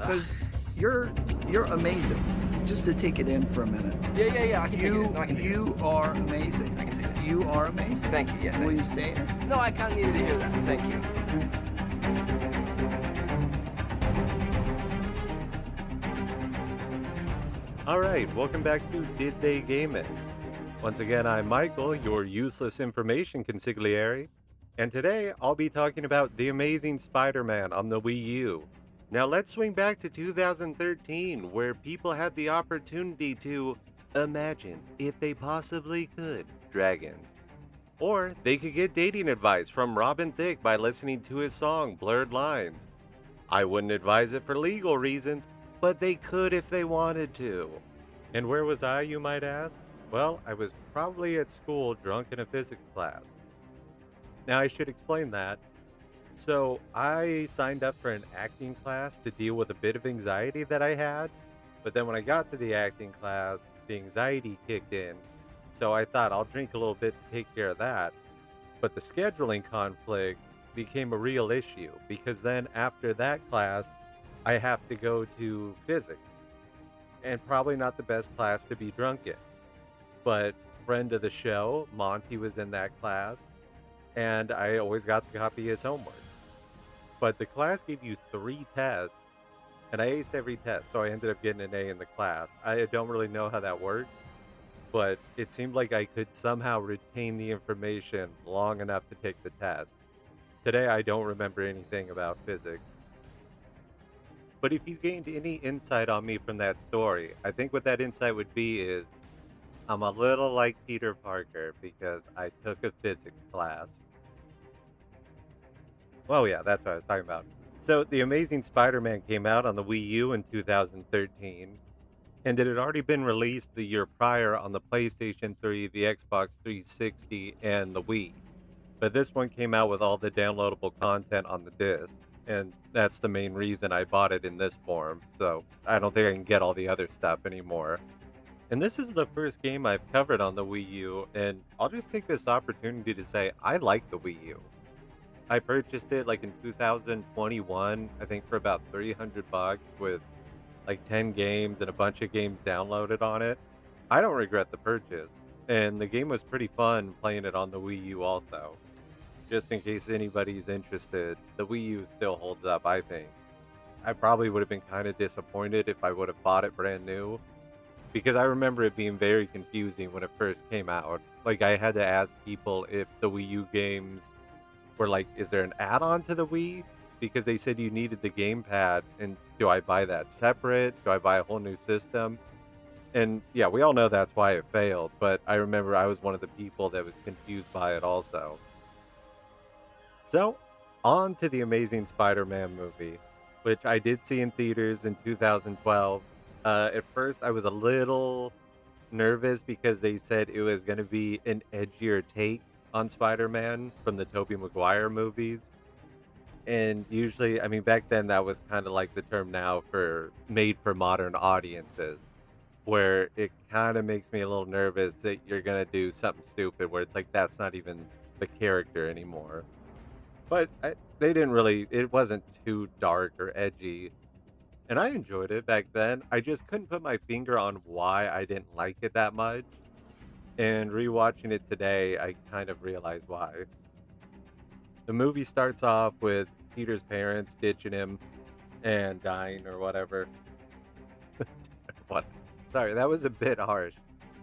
Ugh. because you're amazing. Just to take it in for a minute. Yeah. I can take it in. No, I can take it in. You are amazing. I can take it in. You are amazing. Thank you. Yeah, Will thanks. you say it? No, I kind of needed to hear that. Thank you. All right, welcome back to Did They Game It? Once again, I'm Michael, your useless information consigliere, and today I'll be talking about The Amazing Spider-Man on the Wii U. Now let's swing back to 2013, where people had the opportunity to imagine, if they possibly could, dragons. Or they could get dating advice from Robin Thicke by listening to his song Blurred Lines. I wouldn't advise it for legal reasons, but they could if they wanted to. And where was I, you might ask? Well, I was probably at school drunk in a physics class. Now, I should explain that. So, I signed up for an acting class to deal with a bit of anxiety that I had, but then when I got to the acting class, the anxiety kicked in. So, I thought I'll drink a little bit to take care of that. But the scheduling conflict became a real issue because then after that class, I have to go to physics, and probably not the best class to be drunk in. But friend of the show, Monty was in that class, and I always got to copy his homework. But the class gave you 3 tests, and I aced every test, so I ended up getting an A in the class. I don't really know how that works, but it seemed like I could somehow retain the information long enough to take the test. Today, I don't remember anything about physics. But if you gained any insight on me from that story, I think what that insight would be is I'm a little like Peter Parker because I took a physics class. Well, yeah, that's what I was talking about. So, The Amazing Spider Man came out on the Wii U in 2013, and it had already been released the year prior on the PlayStation 3, the Xbox 360, and the Wii. But this one came out with all the downloadable content on the disc, and that's the main reason I bought it in this form. So I don't think I can get all the other stuff anymore. And this is the first game I've covered on the Wii U, and I'll just take this opportunity to say I like the Wii U. I purchased it like in 2021, I think for about 300 bucks with like 10 games and a bunch of games downloaded on it. I don't regret the purchase, and the game was pretty fun playing it on the Wii U also. Just in case anybody's interested, the Wii U still holds up, I think. I probably would have been kind of disappointed if I would have bought it brand new because I remember it being very confusing when it first came out. Like, I had to ask people if the Wii U games were like, is there an add on to the Wii? Because they said you needed the gamepad, and do I buy that separate? Do I buy a whole new system? And yeah, we all know that's why it failed, but I remember I was one of the people that was confused by it also. So, on to the Amazing Spider-Man movie, which I did see in theaters in 2012. At first, I was a little nervous because they said it was going to be an edgier take on Spider-Man from the Tobey Maguire movies. And usually, I mean, back then that was kind of like the term now for made for modern audiences, where it kind of makes me a little nervous that you're going to do something stupid where it's like that's not even the character anymore. But they didn't really it wasn't too dark or edgy, and I enjoyed it back then. I just couldn't put my finger on why I didn't like it that much, and rewatching it today, I kind of realized why. The movie starts off with Peter's parents ditching him and dying or whatever. What? Sorry, that was a bit harsh.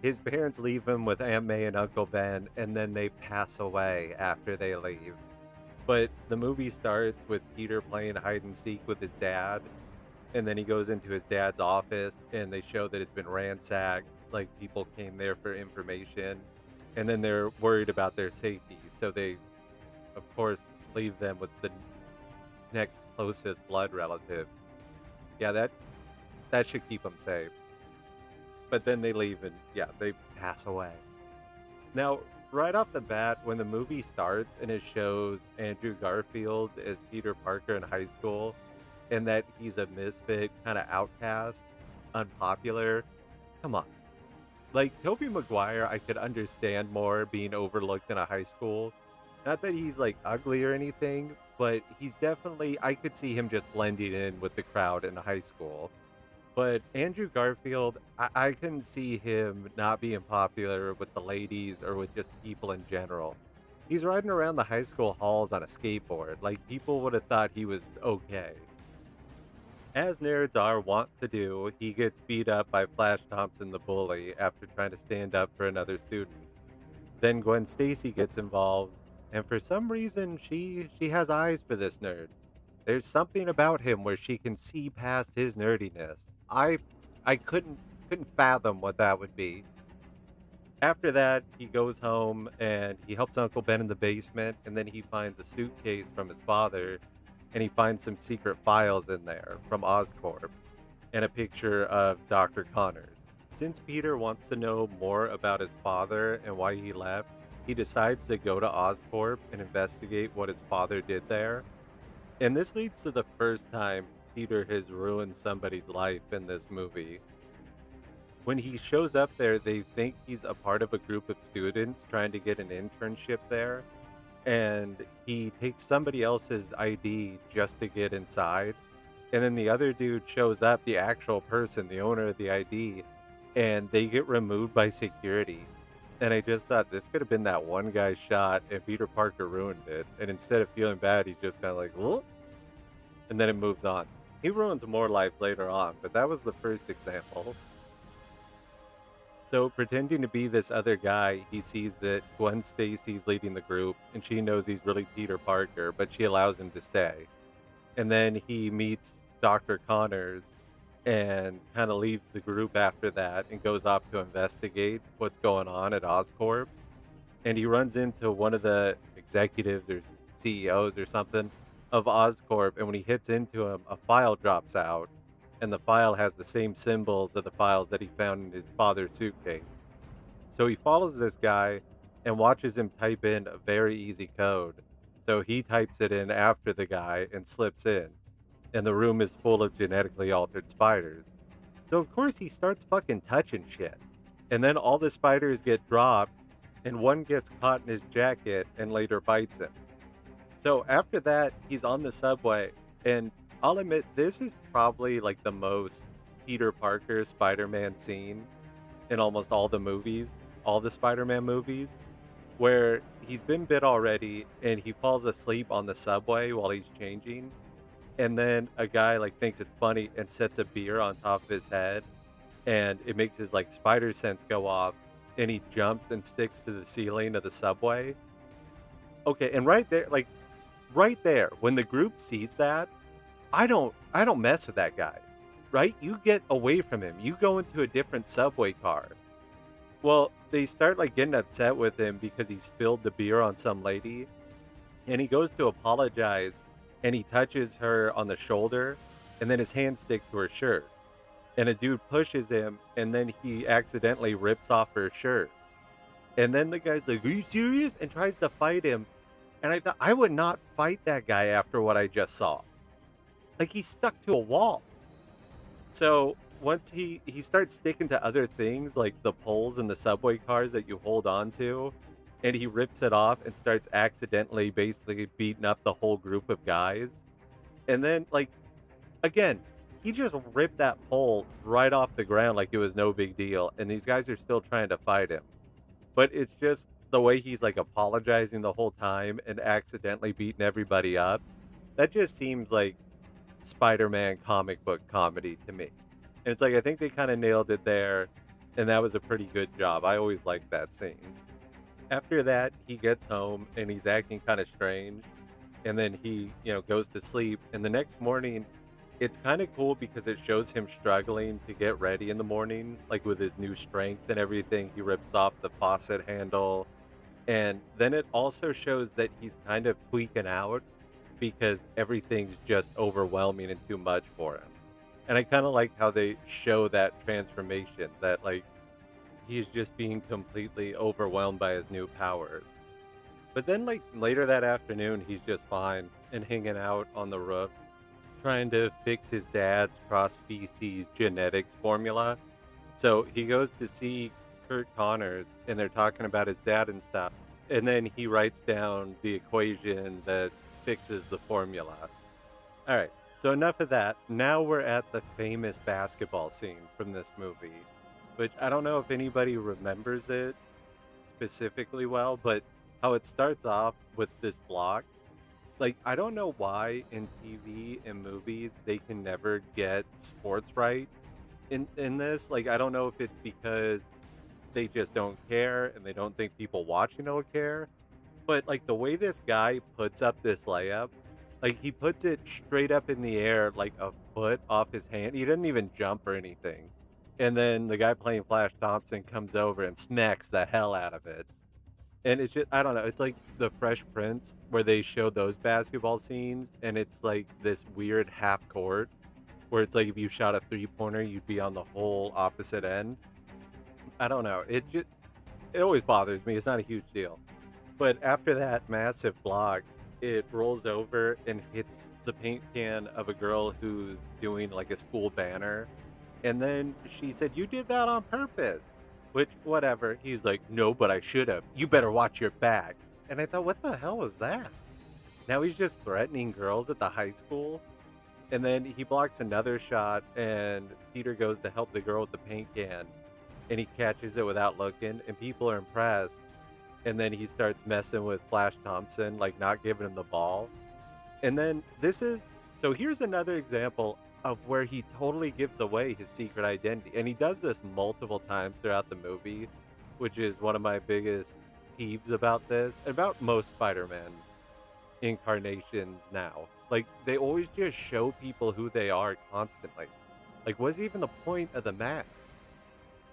His parents leave him with Aunt May and Uncle Ben, and then they pass away after they leave. But the movie starts with Peter playing hide and seek with his dad, and then he goes into his dad's office and they show that it's been ransacked, like people came there for information, and then they're worried about their safety. So they of course leave them with the next closest blood relatives. Yeah, that should keep them safe. But then they leave and yeah, they pass away. Now, right off the bat, when the movie starts and it shows Andrew Garfield as Peter Parker in high school, and that he's a misfit, kind of outcast, unpopular, come on. Like, Tobey Maguire, I could understand more being overlooked in a high school. Not that he's, like, ugly or anything, but he's definitely I could see him just blending in with the crowd in high school. But Andrew Garfield, I couldn't see him not being popular with the ladies or with just people in general. He's riding around the high school halls on a skateboard. Like, people would have thought he was okay. As nerds are wont to do, he gets beat up by Flash Thompson the bully after trying to stand up for another student. Then Gwen Stacy gets involved, and for some reason she has eyes for this nerd. There's something about him where she can see past his nerdiness. I couldn't fathom what that would be. After that, he goes home and he helps Uncle Ben in the basement, and then he finds a suitcase from his father, and he finds some secret files in there from Oscorp and a picture of Dr. Connors. Since Peter wants to know more about his father and why he left, he decides to go to Oscorp and investigate what his father did there. And this leads to the first time Peter has ruined somebody's life in this movie. When he shows up there, they think he's a part of a group of students trying to get an internship there, and he takes somebody else's ID just to get inside. And then the other dude shows up, the actual person, the owner of the ID, and they get removed by security. And I just thought this could have been that one guy's shot, and Peter Parker ruined it. And instead of feeling bad, he's just kind of like, whoop, and then it moves on. He ruins more lives later on, but that was the first example. So, pretending to be this other guy, he sees that Gwen Stacy's leading the group, and she knows he's really Peter Parker, but she allows him to stay. And then he meets Dr. Connors and kind of leaves the group after that and goes off to investigate what's going on at Oscorp. And he runs into one of the executives or CEOs or something of Oscorp. And when he hits into him, a file drops out, and the file has the same symbols of the files that he found in his father's suitcase. So he follows this guy and watches him type in a very easy code. So he types it in after the guy and slips in. And the room is full of genetically altered spiders. So of course he starts fucking touching shit. And then all the spiders get dropped, and one gets caught in his jacket and later bites him. So after that, he's on the subway, and I'll admit this is probably like the most Peter Parker Spider-Man scene in almost all the movies, all the Spider-Man movies, where he's been bit already and he falls asleep on the subway while he's changing. And then a guy like thinks it's funny and sets a beer on top of his head, and it makes his like spider sense go off, and he jumps and sticks to the ceiling of the subway. Okay, and right there, like right there, when the group sees that, I don't mess with that guy. Right? You get away from him. You go into a different subway car. Well, they start like getting upset with him because he spilled the beer on some lady, and he goes to apologize, and he touches her on the shoulder, and then his hands stick to her shirt. And a dude pushes him, and then he accidentally rips off her shirt. And then the guy's like, "Are you serious?" and tries to fight him. And I thought I would not fight that guy after what I just saw. Like, he's stuck to a wall. So once he starts sticking to other things like the poles in the subway cars that you hold on to, and he rips it off and starts accidentally basically beating up the whole group of guys. And then like again, he just ripped that pole right off the ground like it was no big deal, and these guys are still trying to fight him. But it's just the way he's like apologizing the whole time and accidentally beating everybody up. That just seems like Spider-Man comic book comedy to me. And it's like I think they kind of nailed it there, and that was a pretty good job. I always liked that scene. After that, he gets home and he's acting kind of strange, and then he, goes to sleep, and the next morning it's kind of cool because it shows him struggling to get ready in the morning, like with his new strength and everything. He rips off the faucet handle, and then it also shows that he's kind of tweaking out because everything's just overwhelming and too much for him. And I kind of like how they show that transformation, that like he's just being completely overwhelmed by his new powers. But then like later that afternoon, he's just fine and hanging out on the roof, trying to fix his dad's cross species genetics formula. So he goes to see Kurt Connors, and they're talking about his dad and stuff. And then he writes down the equation that fixes the formula. All right. So enough of that. Now we're at the famous basketball scene from this movie, which I don't know if anybody remembers it specifically well, but how it starts off with this block. Like, I don't know why in TV and movies they can never get sports right in this. Like, I don't know if it's because they just don't care and they don't think people watching will care. But like the way this guy puts up this layup, like he puts it straight up in the air like a foot off his hand. He doesn't even jump or anything. And then the guy playing Flash Thompson comes over and smacks the hell out of it. And it's just I don't know, it's like the Fresh Prince where they show those basketball scenes and it's like this weird half court where it's like if you shot a three-pointer, you'd be on the whole opposite end. I don't know. It always bothers me. It's not a huge deal. But after that massive block, it rolls over and hits the paint can of a girl who's doing like a school banner. And then she said, "You did that on purpose." Which, whatever. He's like, "No, but I should have. You better watch your back." And I thought, what the hell was that? Now he's just threatening girls at the high school. And then he blocks another shot, and Peter goes to help the girl with the paint can. And he catches it without looking, and people are impressed. And then he starts messing with Flash Thompson, like not giving him the ball. And then so here's another example of where he totally gives away his secret identity. And he does this multiple times throughout the movie, which is one of my biggest peeves about this, about most Spider-Man incarnations now. Like they always just show people who they are constantly. Like what's even the point of the mask?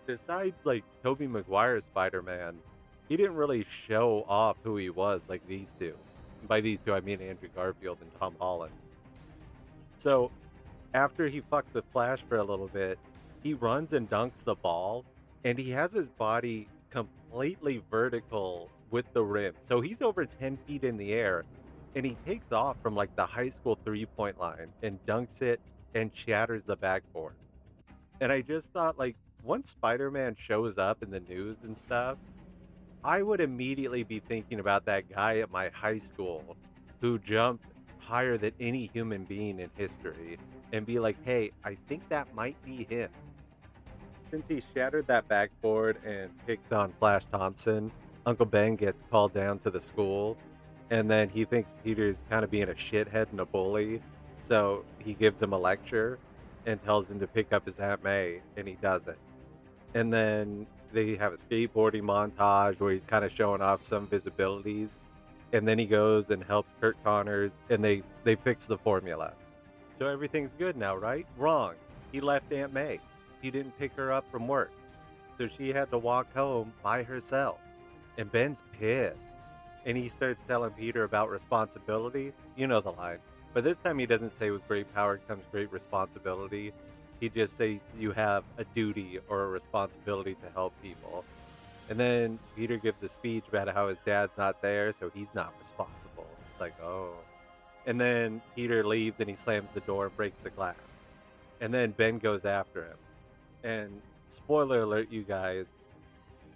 Besides like Tobey Maguire's Spider-Man, he didn't really show off who he was like these two. By these two, I mean Andrew Garfield and Tom Holland. So after he fucks with Flash for a little bit, he runs and dunks the ball, and he has his body completely vertical with the rim. So he's over 10 feet in the air, and he takes off from like the high school 3-point line and dunks it and shatters the backboard. And I just thought, like, once Spider Man shows up in the news and stuff, I would immediately be thinking about that guy at my high school who jumped higher than any human being in history and be like, hey, I think that might be him. Since he shattered that backboard and picked on Flash Thompson, Uncle Ben gets called down to the school, and then he thinks Peter's kind of being a shithead and a bully, so he gives him a lecture and tells him to pick up his Aunt May, and he doesn't. And then they have a skateboarding montage where he's kind of showing off some visibilities. And then he goes and helps Kurt Connors, and they fix the formula. So everything's good now, right? Wrong. He left Aunt May. He didn't pick her up from work. So she had to walk home by herself. And Ben's pissed. And he starts telling Peter about responsibility. You know the line. But this time he doesn't say with great power comes great responsibility. He just says you have a duty or a responsibility to help people. And then Peter gives a speech about how his dad's not there, so he's not responsible. It's like, oh. And then Peter leaves and he slams the door and breaks the glass. And then Ben goes after him. And spoiler alert, you guys,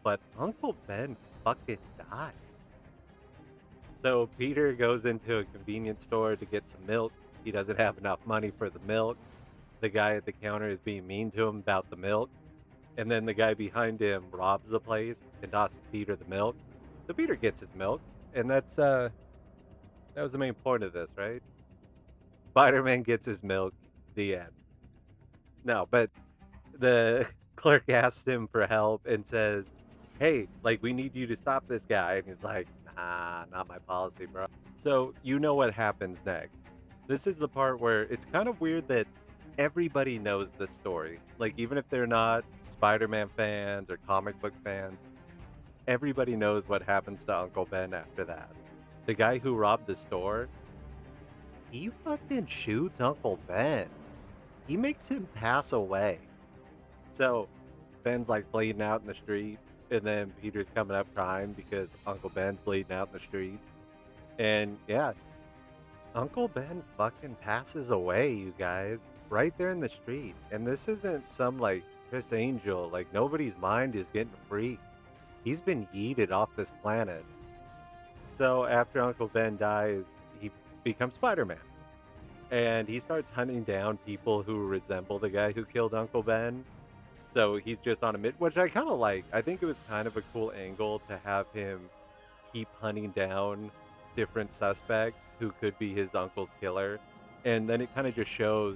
but Uncle Ben fucking dies. So Peter goes into a convenience store to get some milk. He doesn't have enough money for the milk. The guy at the counter is being mean to him about the milk. And then the guy behind him robs the place and tosses Peter the milk. So Peter gets his milk. And that was the main point of this, right? Spider-Man gets his milk, the end. No, but the clerk asks him for help and says, hey, like, we need you to stop this guy. And he's like, nah, not my policy, bro. So you know what happens next. This is the part where it's kind of weird that everybody knows this story. Like, even if they're not Spider-Man fans or comic book fans, everybody knows what happens to Uncle Ben after that. The guy who robbed the store, he fucking shoots Uncle Ben. He makes him pass away. So Ben's like bleeding out in the street, and then Peter's coming up crying because Uncle Ben's bleeding out in the street. And yeah, Uncle Ben fucking passes away, you guys, right there in the street. And this isn't some like Chris Angel, like nobody's mind is getting free. He's been yeeted off this planet. So after Uncle Ben dies, becomes Spider-Man. And he starts hunting down people who resemble the guy who killed Uncle Ben. So he's just on a which I kind of like. I think it was kind of a cool angle to have him keep hunting down different suspects who could be his uncle's killer. And then it kind of just shows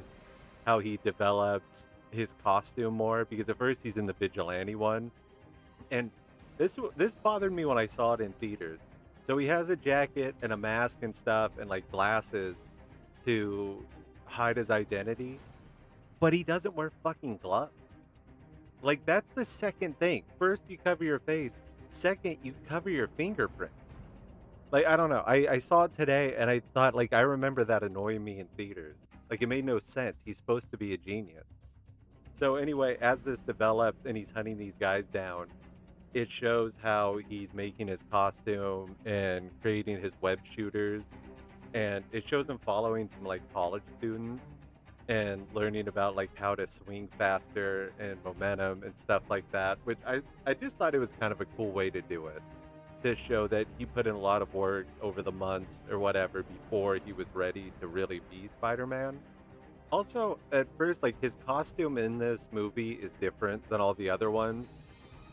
how he develops his costume more because at first he's in the vigilante one. And this bothered me when I saw it in theaters. So he has a jacket and a mask and stuff and like glasses to hide his identity, but he doesn't wear fucking gloves. Like that's the second thing. First you cover your face, second you cover your fingerprints. Like I don't know. I saw it today and I thought like I remember that annoying me in theaters. Like it made no sense. He's supposed to be a genius. So anyway, as this develops and he's hunting these guys down, it shows how he's making his costume and creating his web shooters, and it shows him following some like college students and learning about like how to swing faster and momentum and stuff like that, which I just thought it was kind of a cool way to do it, to show that he put in a lot of work over the months or whatever before he was ready to really be Spider-Man. Also, at first, like his costume in this movie is different than all the other ones,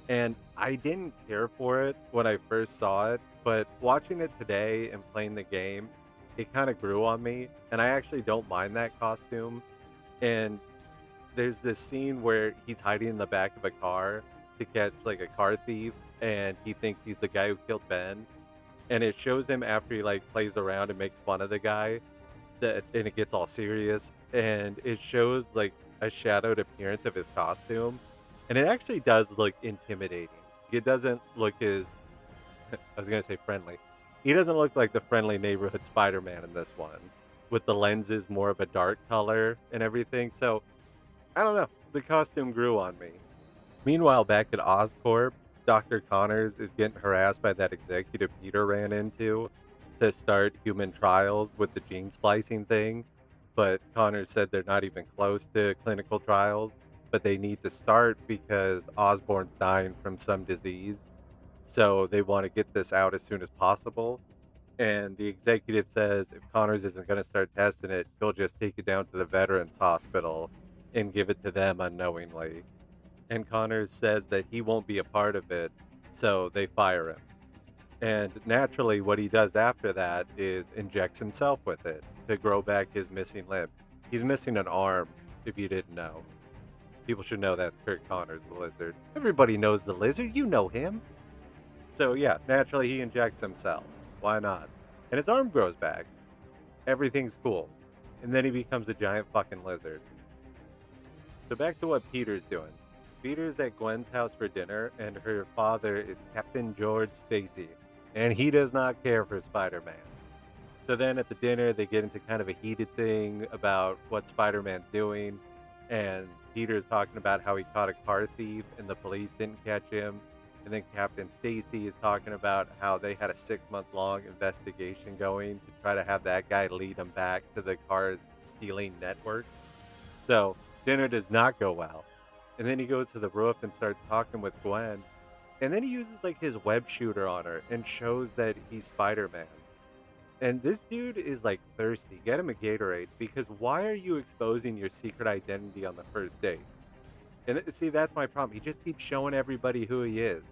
and I didn't care for it when I first saw it, but watching it today and playing the game, it kind of grew on me, and I actually don't mind that costume. And there's this scene where he's hiding in the back of a car to catch like a car thief, and he thinks he's the guy who killed Ben. And it shows him after he like plays around and makes fun of the guy, that and it gets all serious, and it shows like a shadowed appearance of his costume, and it actually does look intimidating. It doesn't look as I was gonna say friendly. He doesn't look like the friendly neighborhood Spider-Man in this one, with the lenses more of a dark color and everything. So I don't know. The costume grew on me. Meanwhile, back at Oscorp, Dr. Connors is getting harassed by that executive Peter ran into to start human trials with the gene splicing thing. But Connors said they're not even close to clinical trials, but they need to start because Osborn's dying from some disease. So they want to get this out as soon as possible. And the executive says if Connors isn't going to start testing it, he'll just take it down to the Veterans Hospital and give it to them unknowingly. And Connors says that he won't be a part of it, so they fire him. And naturally, what he does after that is injects himself with it to grow back his missing limb. He's missing an arm, if you didn't know. People should know that's Kirk Connors, the lizard. Everybody knows the lizard, you know him. So yeah, naturally he injects himself. Why not? And his arm grows back. Everything's cool. And then he becomes a giant fucking lizard. So back to what Peter's doing. Peter's at Gwen's house for dinner, and her father is Captain George Stacy, and he does not care for Spider-Man. So then at the dinner, they get into kind of a heated thing about what Spider-Man's doing, and Peter's talking about how he caught a car thief and the police didn't catch him. And then Captain Stacy is talking about how they had a 6-month-long investigation going to try to have that guy lead them back to the car stealing network. So dinner does not go well. And then he goes to the roof and starts talking with Gwen. And then he uses like his web shooter on her and shows that he's Spider-Man. And this dude is like thirsty. Get him a Gatorade, because why are you exposing your secret identity on the first date? And see, that's my problem. He just keeps showing everybody who he is.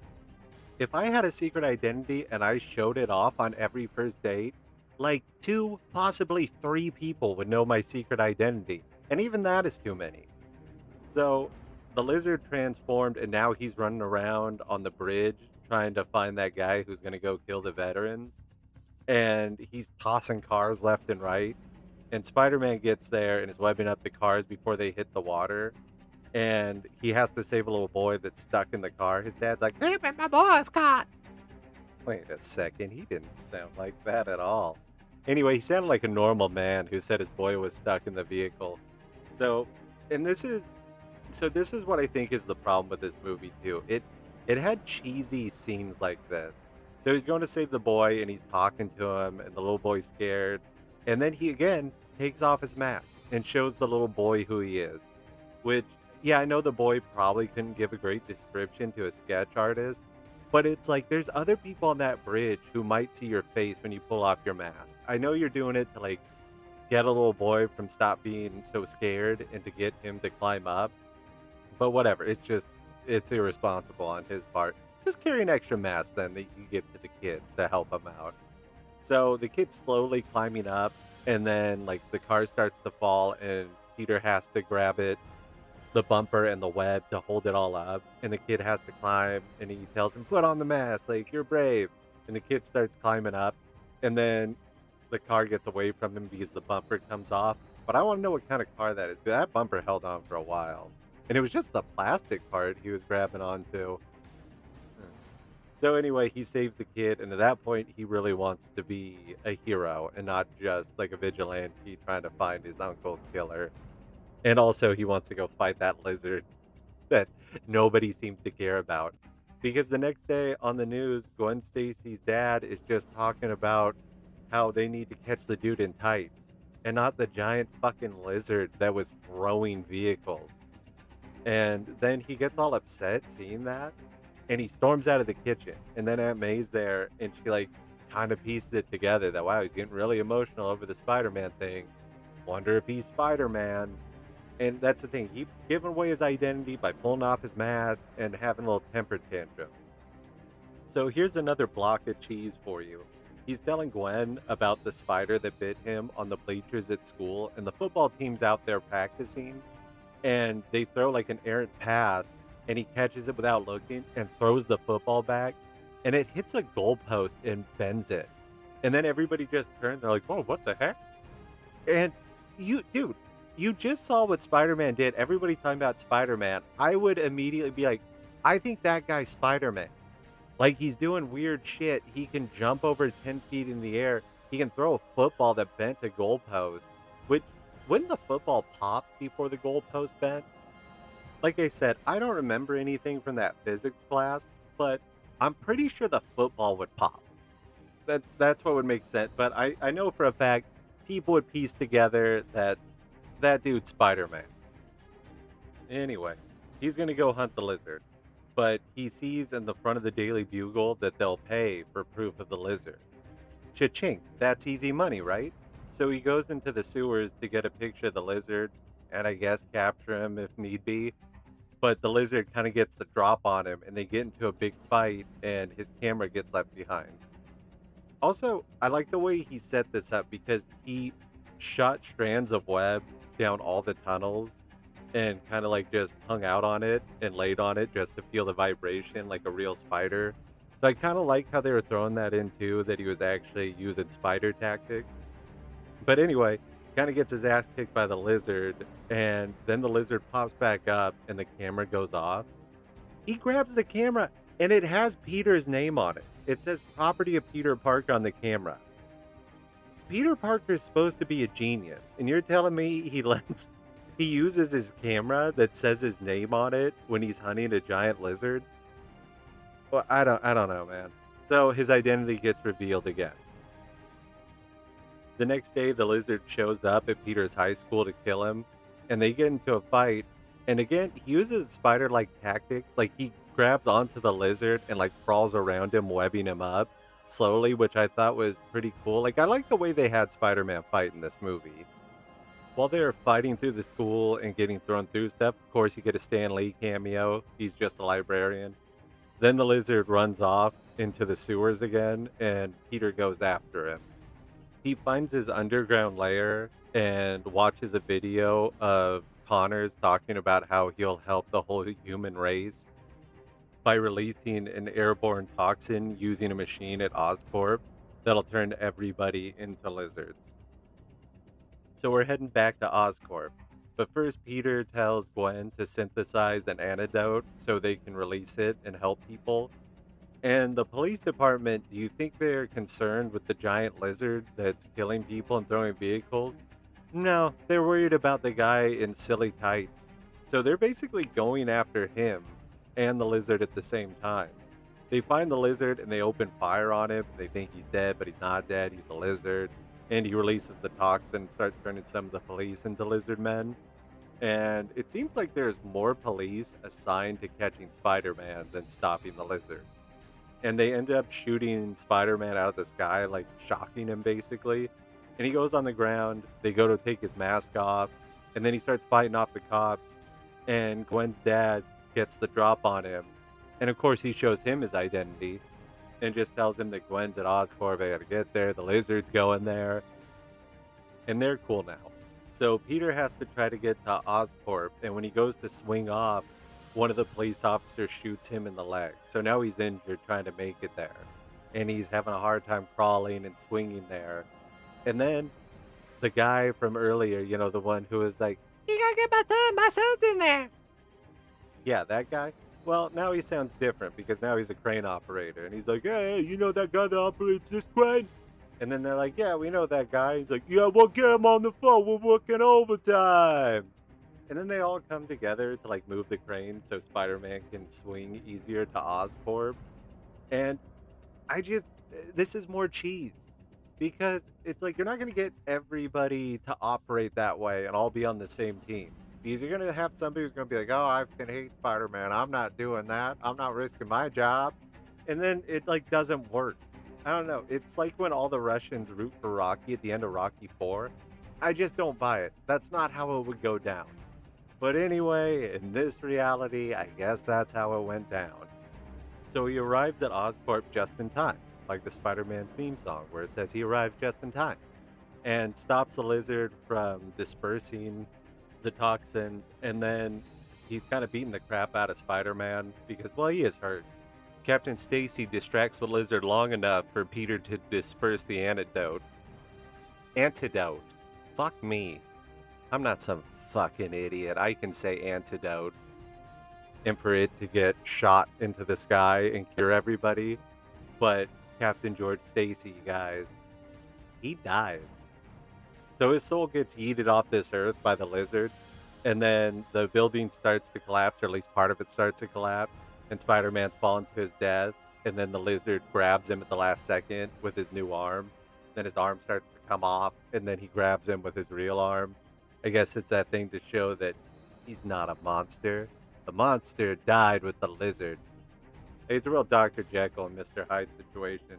If I had a secret identity and I showed it off on every first date, like 2, possibly 3 people would know my secret identity. And even that is too many. So the lizard transformed, and now he's running around on the bridge trying to find that guy who's going to go kill the veterans. And he's tossing cars left and right. And Spider-Man gets there and is webbing up the cars before they hit the water. And he has to save a little boy that's stuck in the car. His dad's like, "Hey, man, my boy's caught." Wait a second, he didn't sound like that at all. Anyway, he sounded like a normal man who said his boy was stuck in the vehicle. So, and this is what I think is the problem with this movie too. It had cheesy scenes like this. So he's going to save the boy and he's talking to him and the little boy's scared. And then he again takes off his mask and shows the little boy who he is. Which, yeah, I know the boy probably couldn't give a great description to a sketch artist, But it's like there's other people on that bridge who might see your face when you pull off your mask. I know you're doing it to like get a little boy from stop being so scared and to get him to climb up. But whatever, it's irresponsible on his part. Just carry an extra mask then that you give to the kids to help them out. So the kid's slowly climbing up, and then like the car starts to fall, and Peter has to grab it, the bumper and the web to hold it all up. And the kid has to climb, and he tells him, "Put on the mask, like you're brave." And the kid starts climbing up, and then the car gets away from him because the bumper comes off. But I want to know what kind of car that is. That bumper held on for a while, and it was just the plastic part he was grabbing onto. Hmm. So anyway, he saves the kid, and at that point, he really wants to be a hero and not just like a vigilante trying to find his uncle's killer. And also, he wants to go fight that lizard that nobody seems to care about. Because the next day on the news, Gwen Stacy's dad is just talking about how they need to catch the dude in tights and not the giant fucking lizard that was throwing vehicles. And then he gets all upset seeing that, and he storms out of the kitchen. And then Aunt May's there, and she like kind of pieces it together that wow, he's getting really emotional over the Spider-Man thing. Wonder if he's Spider-Man. And that's the thing. He giving away his identity by pulling off his mask and having a little temper tantrum. So here's another block of cheese for you. He's telling Gwen about the spider that bit him on the bleachers at school, and the football team's out there practicing, and they throw like an errant pass, and he catches it without looking and throws the football back, and it hits a goalpost and bends it. And then everybody just turns, they're like, "Whoa, what the heck?" And dude, you just saw what Spider-Man did. Everybody's talking about Spider-Man. I would immediately be like, I think that guy's Spider-Man. Like, he's doing weird shit. He can jump over 10 feet in the air. He can throw a football that bent a goalpost. Which, wouldn't the football pop before the goalpost bent? Like I said, I don't remember anything from that physics class, but I'm pretty sure the football would pop. That's what would make sense. But I know for a fact people would piece together that that dude's Spider-Man. Anyway, he's gonna go hunt the lizard, but he sees in the front of the Daily Bugle that they'll pay for proof of the lizard. Cha-ching, that's easy money, right? So he goes into the sewers to get a picture of the lizard, and I guess capture him if need be. But the lizard kind of gets the drop on him, and they get into a big fight, and his camera gets left behind. Also, I like the way he set this up because he shot strands of web down all the tunnels and kind of like just hung out on it and laid on it just to feel the vibration like a real spider. So I kind of like how they were throwing that in too, that he was actually using spider tactics. But anyway, kind of gets his ass kicked by the lizard, and then the lizard pops back up and the camera goes off. He grabs the camera and it has Peter's name on it. It says property of Peter Parker on the camera. Peter Parker's supposed to be a genius, and you're telling me he uses his camera that says his name on it when he's hunting a giant lizard? Well, I don't know, man. So his identity gets revealed again. The next day, the lizard shows up at Peter's high school to kill him, and they get into a fight. And again, he uses spider-like tactics. Like, he grabs onto the lizard and, like, crawls around him, webbing him up slowly, which I thought was pretty cool. Like, I like the way they had Spider-Man fight in this movie. While they're fighting through the school and getting thrown through stuff, of course, you get a Stan Lee cameo. He's just a librarian. Then the lizard runs off into the sewers again, and Peter goes after him. He finds his underground lair and watches a video of Connors talking about how he'll help the whole human race by releasing an airborne toxin using a machine at Oscorp that'll turn everybody into lizards. So we're heading back to Oscorp. But first, Peter tells Gwen to synthesize an antidote so they can release it and help people. And the police department, do you think they're concerned with the giant lizard that's killing people and throwing vehicles? No, they're worried about the guy in silly tights. So they're basically going after him and the lizard at the same time. They find the lizard and they open fire on him. They think he's dead, but he's not dead. He's a lizard. And he releases the toxin and starts turning some of the police into lizard men. And it seems like there's more police assigned to catching Spider-Man than stopping the lizard. and they end up shooting Spider-Man out of the sky, like, shocking him basically, and he goes on the ground, they go to take his mask off, and then he starts fighting off the cops, and Gwen's dad gets the drop on him, and of course, he shows him his identity and just tells him that Gwen's at Oscorp, they gotta get there, the Lizard's going there, and they're cool now. So Peter has to try to get to Oscorp, and when he goes to swing off, one of the police officers shoots him in the leg. So now he's injured trying to make it there, and he's having a hard time crawling and swinging there. And then the guy from earlier, the one who was like, "You gotta get my son, my son's in there." Yeah, that guy. Well, now he sounds different because now he's a crane operator, and he's like, "Hey, you know that guy that operates this crane?" And then they're like, "Yeah, we know that guy." He's like, "Yeah, we'll get him on the phone. We're working overtime." And then they all come together to like move the crane so Spider-Man can swing easier to Oscorp. And this is more cheese because it's like you're not going to get everybody to operate that way and all be on the same team. Because you're going to have somebody who's going to be like, "Oh, I can hate Spider-Man. I'm not doing that. I'm not risking my job." And then it like doesn't work. I don't know. It's like when all the Russians root for Rocky at the end of Rocky 4. I just don't buy it. That's not how it would go down. But anyway, in this reality, I guess that's how it went down. So he arrives at Oscorp just in time, like the Spider-Man theme song, where it says he arrived just in time, and stops the lizard from dispersing the toxins, and then he's kind of beating the crap out of Spider-Man because, well, he is hurt. Captain Stacy distracts the lizard long enough for Peter to disperse the antidote. Antidote. Fuck me. I'm not some fucking idiot. I can say antidote. And for it to get shot into the sky and cure everybody. But Captain George Stacy, guys, he dies. So his soul gets yeeted off this earth by the lizard. And then the building starts to collapse, or at least part of it starts to collapse. And Spider-Man's falling to his death. And then the lizard grabs him at the last second with his new arm. Then his arm starts to come off. And then he grabs him with his real arm. I guess it's that thing to show that he's not a monster. The monster died with the lizard. It's a real Dr. Jekyll and Mr. Hyde situation.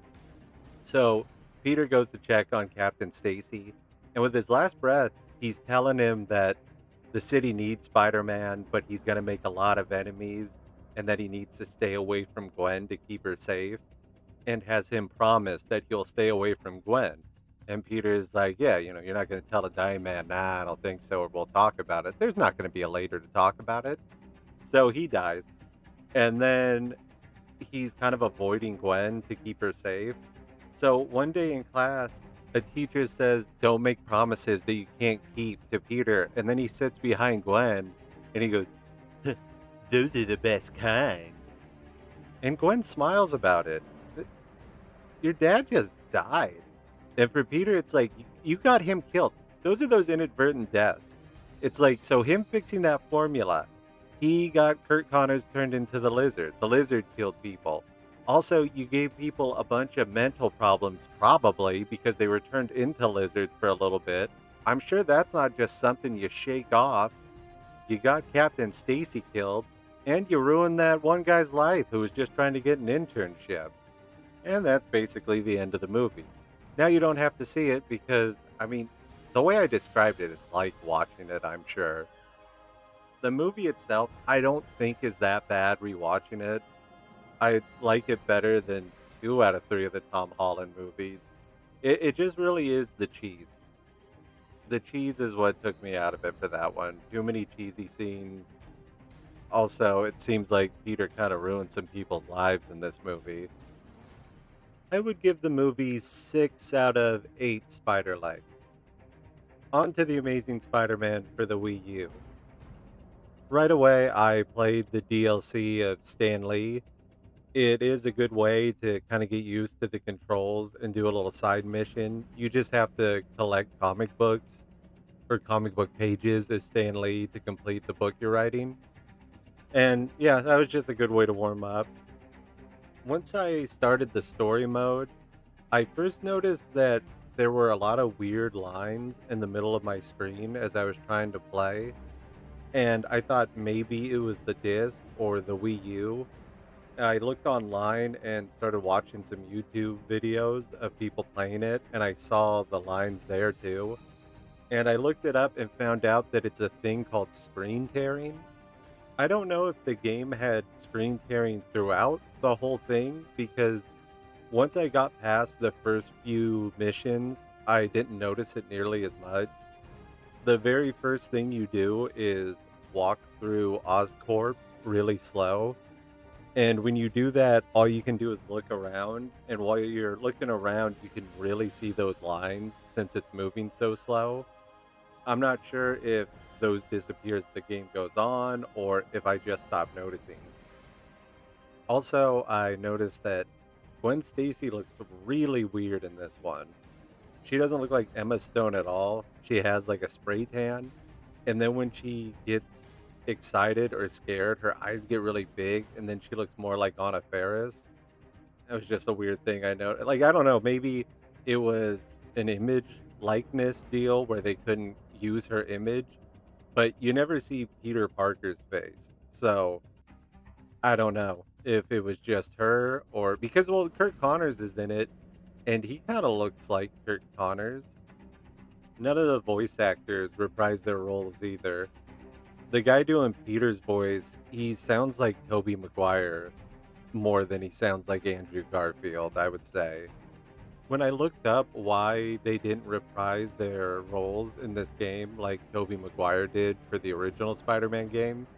So Peter goes to check on Captain Stacy, and with his last breath, he's telling him that the city needs Spider-Man, but he's going to make a lot of enemies, and that he needs to stay away from Gwen to keep her safe, and has him promise that he'll stay away from Gwen. And Peter's like, "Yeah, you're not going to tell a dying man, nah, I don't think so, or we'll talk about it." There's not going to be a later to talk about it. So he dies. And then he's kind of avoiding Gwen to keep her safe. So one day in class, a teacher says, "Don't make promises that you can't keep," to Peter. And then he sits behind Gwen and he goes, "Those are the best kind." And Gwen smiles about it. Your dad just died. And for Peter, it's like, you got him killed. Those are those inadvertent deaths. It's like, so him fixing that formula, he got Kurt Connors turned into the lizard. The lizard killed people. Also, you gave people a bunch of mental problems, probably because they were turned into lizards for a little bit. I'm sure that's not just something you shake off. You got Captain Stacy killed, and you ruined that one guy's life who was just trying to get an internship. And that's basically the end of the movie. Now you don't have to see it because, the way I described it is like watching it, I'm sure. The movie itself, I don't think is that bad rewatching it. I like it better than 2 out of 3 of the Tom Holland movies. It just really is the cheese. The cheese is what took me out of it for that one. Too many cheesy scenes. Also, it seems like Peter kind of ruined some people's lives in this movie. I would give the movie 6 out of 8 spider legs. On to The Amazing Spider-Man for the Wii U. Right away, I played the DLC of Stan Lee. It is a good way to kind of get used to the controls and do a little side mission. You just have to collect comic books or comic book pages as Stan Lee to complete the book you're writing. And yeah, that was just a good way to warm up. Once I started the story mode, I first noticed that there were a lot of weird lines in the middle of my screen as I was trying to play. And I thought maybe it was the disc or the Wii U. I looked online and started watching some YouTube videos of people playing it, and I saw the lines there too. And I looked it up and found out that it's a thing called screen tearing. I don't know if the game had screen tearing throughout the whole thing because once I got past the first few missions, I didn't notice it nearly as much. The very first thing you do is walk through Oscorp really slow. And when you do that, all you can do is look around. And while you're looking around, you can really see those lines since it's moving so slow. I'm not sure if those disappear as the game goes on or if I just stopped noticing. Also, I noticed that Gwen Stacy looks really weird in this one. She doesn't look like Emma Stone at all. She has like a spray tan. And then when she gets excited or scared, her eyes get really big and then she looks more like Anna Faris. That was just a weird thing I know. Like, I don't know, maybe it was an image likeness deal where they couldn't use her image, but you never see Peter Parker's face. So I don't know if it was just her or because, well, Kirk Connors is in it and he kind of looks like Kirk Connors. None of the voice actors reprise their roles either. The guy doing Peter's voice, he sounds like Toby Maguire more than he sounds like Andrew Garfield, I would say. When I looked up why they didn't reprise their roles in this game like Tobey Maguire did for the original Spider-Man games,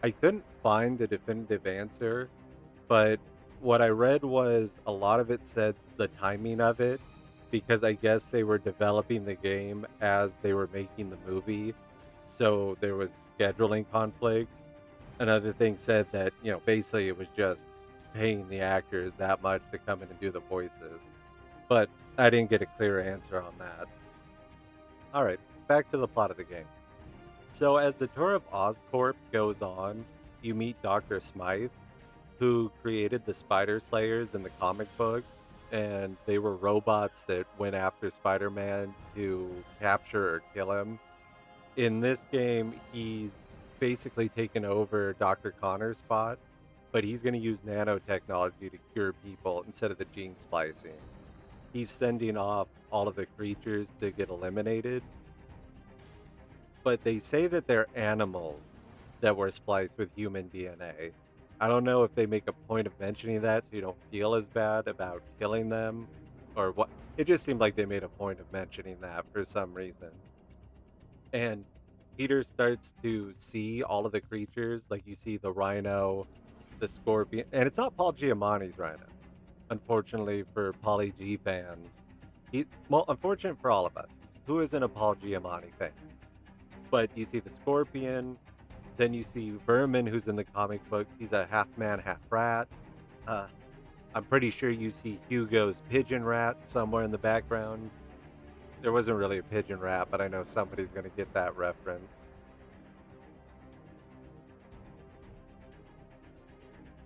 I couldn't find a definitive answer, but what I read was a lot of it said the timing of it because I guess they were developing the game as they were making the movie, so there was scheduling conflicts. Another thing said that, basically it was just paying the actors that much to come in and do the voices. But I didn't get a clear answer on that. All right, back to the plot of the game. So, as the tour of Oscorp goes on, you meet Dr. Smythe, who created the Spider Slayers in the comic books, and they were robots that went after Spider Man to capture or kill him. In this game, he's basically taken over Dr. Connor's spot, but he's going to use nanotechnology to cure people instead of the gene splicing. He's sending off all of the creatures to get eliminated, but they say that they're animals that were spliced with human DNA. I don't know if they make a point of mentioning that so you don't feel as bad about killing them or what. It just seemed like they made a point of mentioning that for some reason. And Peter starts to see all of the creatures, like you see the rhino, the scorpion, and it's not Paul Giamatti's rhino. Unfortunately for Polly G fans, he's well, unfortunate for all of us. Who isn't a Paul Giamatti fan? But you see the scorpion, then you see Vermin, who's in the comic books. He's a half man, half rat. Uh, I'm pretty sure you see Hugo's pigeon rat somewhere in the background. There wasn't really a pigeon rat, but I know somebody's going to get that reference.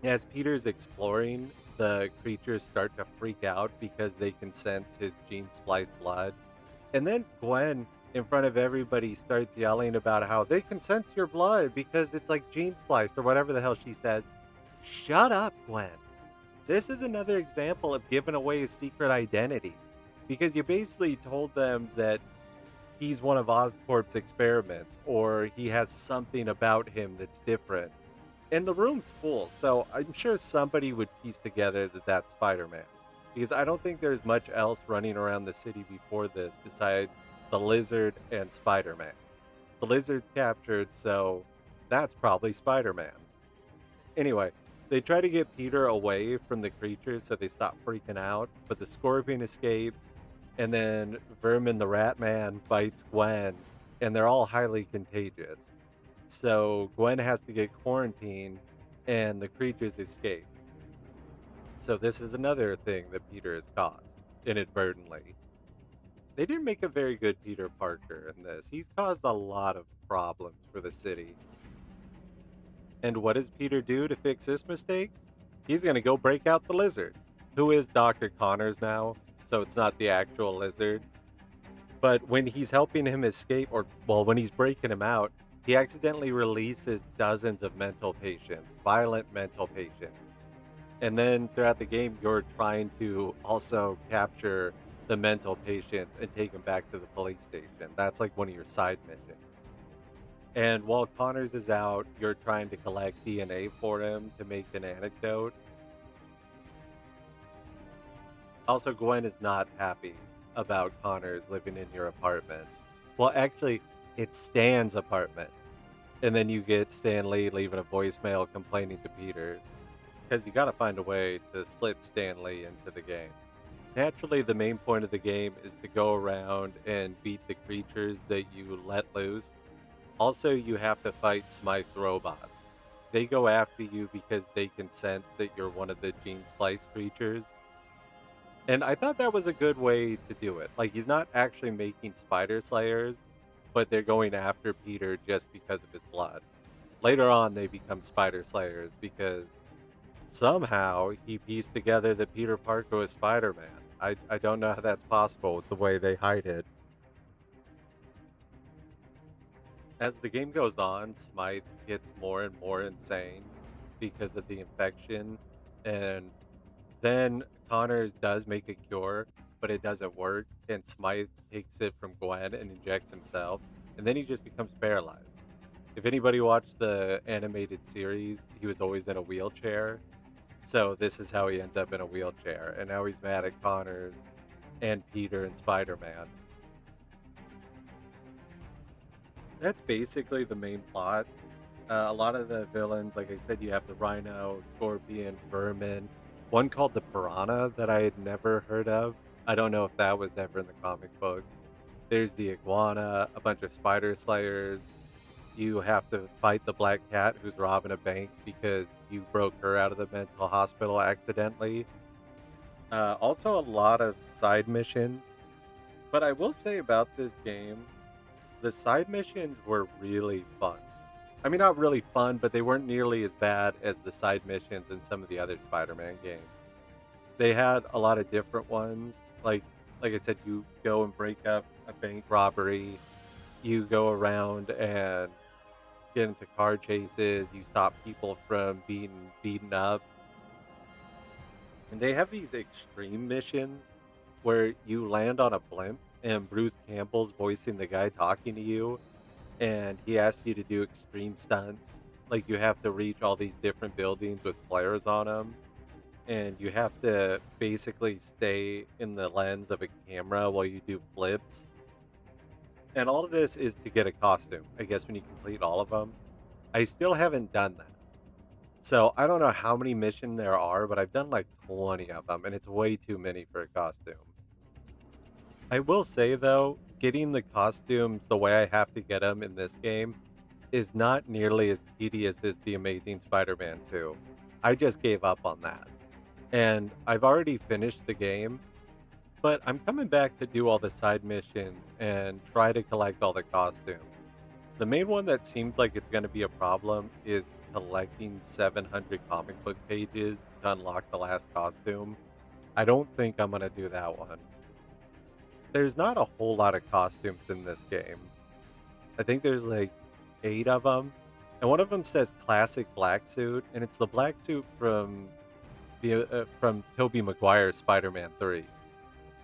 As Peter's exploring, the creatures start to freak out because they can sense his gene spliced blood. And then Gwen, in front of everybody, starts yelling about how they can sense your blood because it's like gene spliced or whatever the hell she says. Shut up, Gwen. This is another example of giving away his secret identity because you basically told them that he's one of Oscorp's experiments or he has something about him that's different. And the room's full, so I'm sure somebody would piece together that that's Spider-Man. Because I don't think there's much else running around the city before this besides the Lizard and Spider-Man. The Lizard's captured, so that's probably Spider-Man. Anyway, they try to get Peter away from the creatures so they stop freaking out, but the Scorpion escapes, and then Vermin the Rat Man bites Gwen, and they're all highly contagious. So Gwen has to get quarantined, and the creatures escape. So this is another thing that Peter has caused inadvertently. They didn't make a very good Peter Parker in this. He's caused a lot of problems for the city. And what does Peter do to fix this mistake? He's going to go break out the lizard, who is Dr. Connors now, so it's not the actual lizard. But when he's helping him escape, or, well, when he's breaking him out, he accidentally releases dozens of mental patients, violent mental patients. And then throughout the game, you're trying to also capture the mental patient and take him back to the police station. That's like one of your side missions. And while Connors is out, you're trying to collect DNA for him to make an antidote. Also, Gwen is not happy about Connors living in your apartment. Well, actually, it's Stan's apartment. And then you get Stan Lee leaving a voicemail complaining to Peter because you got to find a way to slip Stan Lee into the game. Naturally, the main point of the game is to go around and beat the creatures that you let loose. Also, you have to fight Smite's robots. They go after you because they can sense that you're one of the Gene Splice creatures. And I thought that was a good way to do it. Like, he's not actually making spider slayers, but they're going after Peter just because of his blood. Later on, they become spider slayers because somehow he pieced together that Peter Parker was Spider Man. I don't know how that's possible with the way they hide it. As the game goes on, Smythe gets more and more insane because of the infection. And then Connors does make a cure, but it doesn't work. And Smythe takes it from Gwen and injects himself. And then he just becomes paralyzed. If anybody watched the animated series, he was always in a wheelchair. So this is how he ends up in a wheelchair. And now he's mad at Connors and Peter and Spider Man. That's basically the main plot. A lot of the villains, like I said, you have the Rhino, Scorpion, Vermin, one called the Piranha that I had never heard of. I don't know if that was ever in the comic books. There's the Iguana, a bunch of Spider Slayers. You have to fight the Black Cat who's robbing a bank because you broke her out of the mental hospital accidentally. Also, a lot of side missions. But I will say about this game, the side missions were really fun. I mean, not really fun, but they weren't nearly as bad as the side missions in some of the other Spider-Man games. They had a lot of different ones. Like I said, you go and break up a bank robbery. You go around and get into car chases. You stop people from being beaten up. And they have these extreme missions where you land on a blimp and Bruce Campbell's voicing the guy talking to you and he asks you to do extreme stunts. Like you have to reach all these different buildings with flares on them, and you have to basically stay in the lens of a camera while you do flips. And all of this is to get a costume. I guess when you complete all of them, I still haven't done that. So I don't know how many missions there are, but I've done like 20 of them, and it's way too many for a costume. I will say though, getting the costumes the way I have to get them in this game is not nearly as tedious as The Amazing Spider-Man 2. I just gave up on that. And I've already finished the game, but I'm coming back to do all the side missions and try to collect all the costumes. The main one that seems like it's going to be a problem is collecting 700 comic book pages to unlock the last costume. I don't think I'm going to do that one. There's not a whole lot of costumes in this game. I think there's like 8 of them, and one of them says classic black suit, and it's the black suit from Tobey Maguire's Spider-Man 3.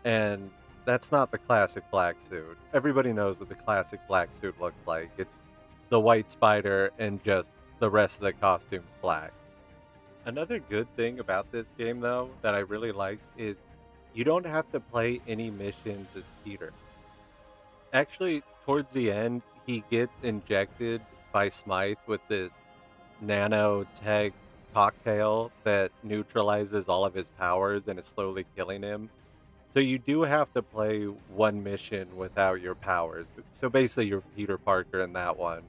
And that's not the classic black suit. Everybody knows what the classic black suit looks like. It's the white spider and just the rest of the costume's black. Another good thing about this game though that I really like is you don't have to play any missions as Peter. Actually, towards the end, he gets injected by Smythe with this nanotech cocktail that neutralizes all of his powers and is slowly killing him. So you do have to play one mission without your powers. So basically, you're Peter Parker in that one.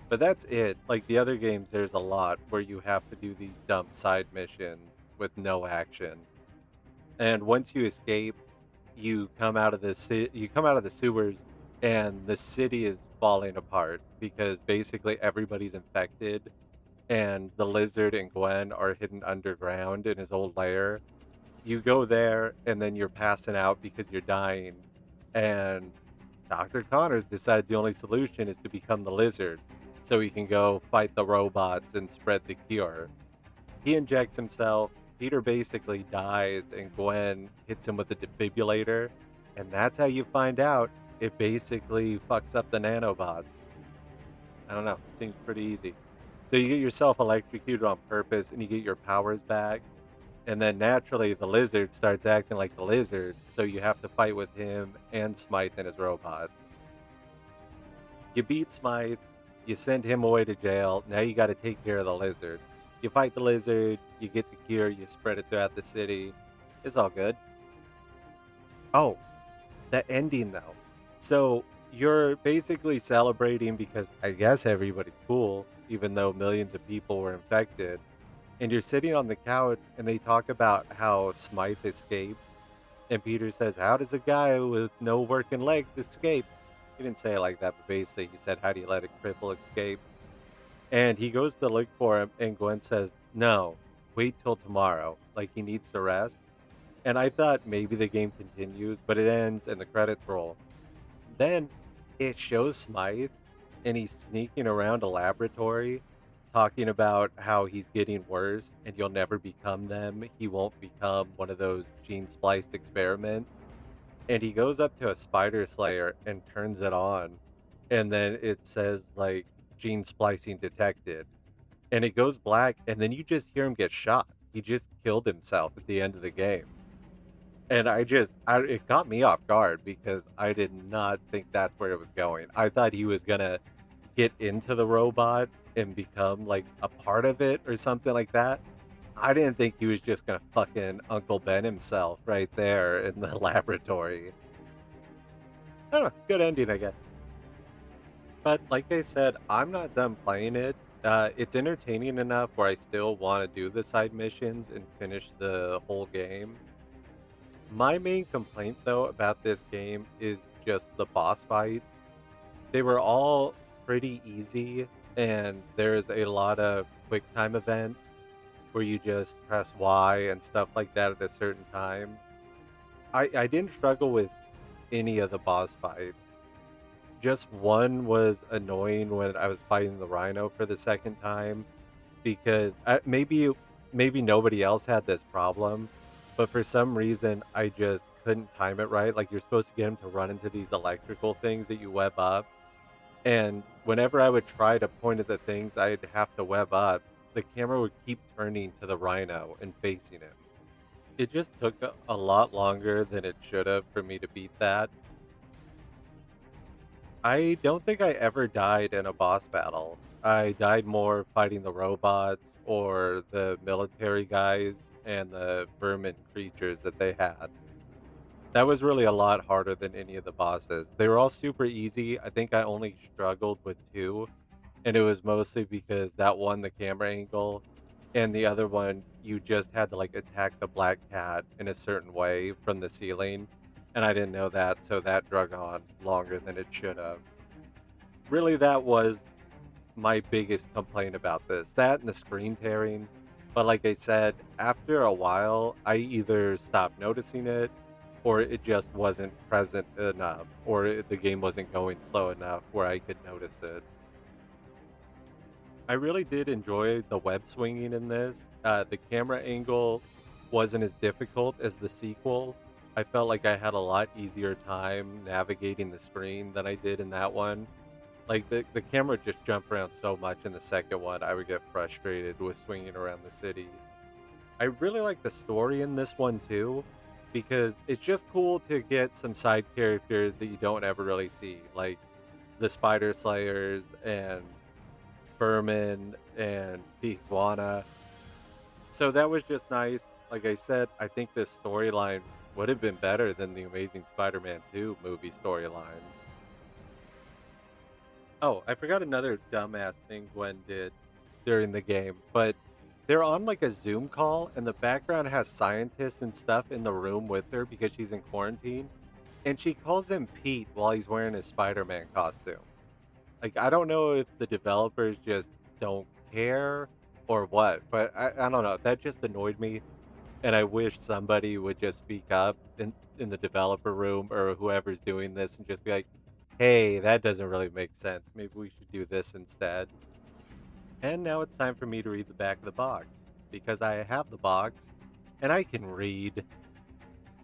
But that's it. Like the other games, there's a lot where you have to do these dumb side missions with no action. And once you escape, you come out of the sewers, and the city is falling apart because basically everybody's infected, and the lizard and Gwen are hidden underground in his old lair. You go there, and then you're passing out because you're dying, and Dr. Connors decides the only solution is to become the lizard so he can go fight the robots and spread the cure. He injects himself, Peter basically dies and Gwen hits him with the defibrillator, and that's how you find out it basically fucks up the nanobots. I don't know, seems pretty easy. So you get yourself electrocuted on purpose and you get your powers back, and then naturally the lizard starts acting like the lizard, so you have to fight with him and Smythe and his robots. You beat Smythe, you send him away to jail. Now you got to take care of the lizard. You fight the lizard, you get the cure, you spread it throughout the city. It's all good. Oh, the ending though. So you're basically celebrating because I guess everybody's cool, even though millions of people were infected. And you're sitting on the couch and they talk about how Smythe escaped. And Peter says, "How does a guy with no working legs escape?" He didn't say it like that, but basically he said, "How do you let a cripple escape?" And he goes to look for him, and Gwen says, "No, wait till tomorrow. Like he needs to rest." And I thought maybe the game continues, but it ends and the credits roll. Then it shows Smythe, and he's sneaking around a laboratory talking about how he's getting worse and you'll never become them. He won't become one of those gene spliced experiments. And he goes up to a spider slayer and turns it on. And then it says, like, gene splicing detected. And it goes black, and then you just hear him get shot. He just killed himself at the end of the game. And it got me off guard because I did not think that's where it was going. I thought he was gonna get into the robot and become like a part of it or something like that. I didn't think he was just gonna fucking Uncle Ben himself right there in the laboratory. I don't know, good ending, I guess. But like I said, I'm not done playing it. It's entertaining enough where I still want to do the side missions and finish the whole game. My main complaint, though, about this game is just the boss fights. They were all pretty easy, and there's a lot of quick time events where you just press Y and stuff like that at a certain time. I didn't struggle with any of the boss fights. Just one was annoying when I was fighting the rhino for the second time because maybe nobody else had this problem, but for some reason I just couldn't time it right. Like you're supposed to get him to run into these electrical things that you web up, and whenever I would try to point at the things I'd have to web up, the camera would keep turning to the rhino and facing him. It just took a lot longer than it should have for me to beat that. I don't think I ever died in a boss battle. I died more fighting the robots or the military guys and the vermin creatures that they had. That was really a lot harder than any of the bosses. They were all super easy. I think I only struggled with two, and it was mostly because that one, the camera angle, and the other one, you just had to like attack the black cat in a certain way from the ceiling. And I didn't know that, so that drug on longer than it should have. Really, that was my biggest complaint about this. That and the screen tearing. But like I said, after a while, I either stopped noticing it or it just wasn't present enough or the game wasn't going slow enough where I could notice it. I really did enjoy the web swinging in this. The camera angle wasn't as difficult as the sequel. I felt like I had a lot easier time navigating the screen than I did in that one. Like, the camera just jumped around so much in the second one, I would get frustrated with swinging around the city. I really like the story in this one too, because it's just cool to get some side characters that you don't ever really see, like the Spider Slayers and Vermin and the Iguana. So that was just nice. Like I said, I think this storyline would have been better than the Amazing Spider-Man 2 movie storyline. Oh, I forgot another dumbass thing Gwen did during the game, but they're on like a Zoom call and the background has scientists and stuff in the room with her because she's in quarantine. And she calls him Pete while he's wearing his Spider-Man costume. Like, I don't know if the developers just don't care or what, but I don't know. That just annoyed me. And I wish somebody would just speak up in the developer room or whoever's doing this and just be like, hey, that doesn't really make sense. Maybe we should do this instead. And now it's time for me to read the back of the box because I have the box and I can read.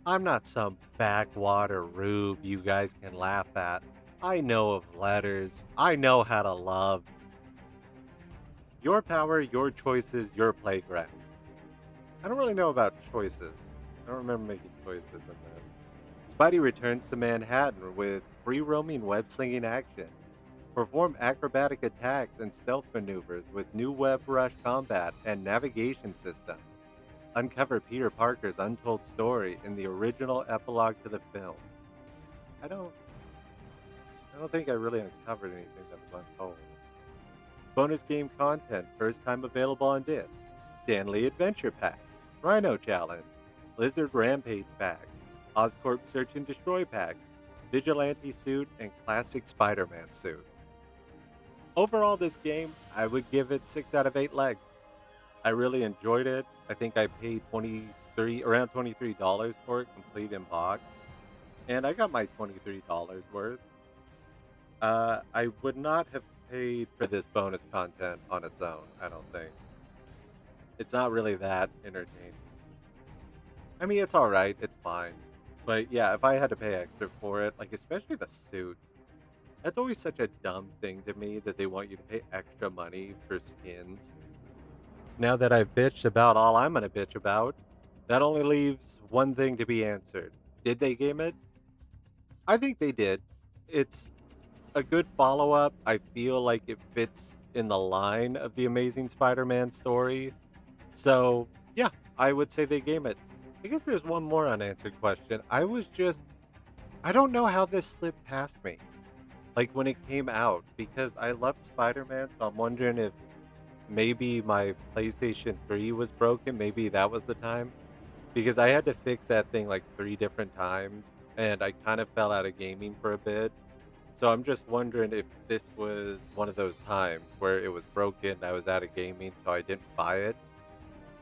I'm not some backwater rube you guys can laugh at. I know of letters. I know how to love. Your power, your choices, your playground. I don't really know about choices. I don't remember making choices in this. Spidey returns to Manhattan with free roaming web slinging action. Perform acrobatic attacks and stealth maneuvers with new web rush combat and navigation system. Uncover Peter Parker's untold story in the original epilogue to the film. I don't think I really uncovered anything that was untold. Bonus game content first time available on disc. Stanley Adventure Pack, Rhino Challenge, Lizard Rampage Pack, Oscorp Search and Destroy Pack, Vigilante Suit, and Classic Spider-Man Suit. Overall, this game, I would give it 6 out of 8 legs. I really enjoyed it. I think I paid around $23 for it, complete in box. And I got my $23 worth. I would not have paid for this bonus content on its own, I don't think. It's not really that entertaining. I mean, it's alright, it's fine. But yeah, if I had to pay extra for it, like especially the suits, that's always such a dumb thing to me that they want you to pay extra money for skins. Now that I've bitched about all I'm gonna bitch about, that only leaves one thing to be answered. Did they game it? I think they did. It's a good follow-up. I feel like it fits in the line of the Amazing Spider-Man story. So, yeah, I would say they game it. I guess there's one more unanswered question. I don't know how this slipped past me. Like when it came out, because I loved Spider-Man, so I'm wondering if maybe my PlayStation 3 was broken. Maybe that was the time. Because I had to fix that thing like 3 different times, and I kind of fell out of gaming for a bit. So I'm just wondering if this was one of those times where it was broken, I was out of gaming, so I didn't buy it.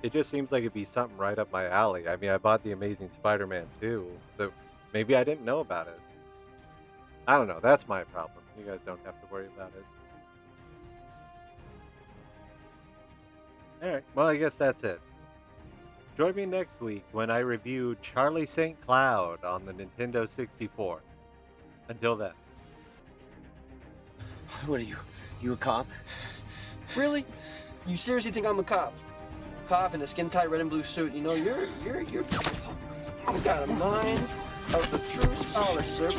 It just seems like it'd be something right up my alley. I mean, I bought The Amazing Spider-Man 2, so maybe I didn't know about it. I don't know, that's my problem. You guys don't have to worry about it. Alright, well, I guess that's it. Join me next week when I review Charlie St. Cloud on the Nintendo 64. Until then. What are you? You a cop? Really? You seriously think I'm a cop? Cop in a skin-tight red and blue suit. You know, you've got a mind of the true scholar, sir.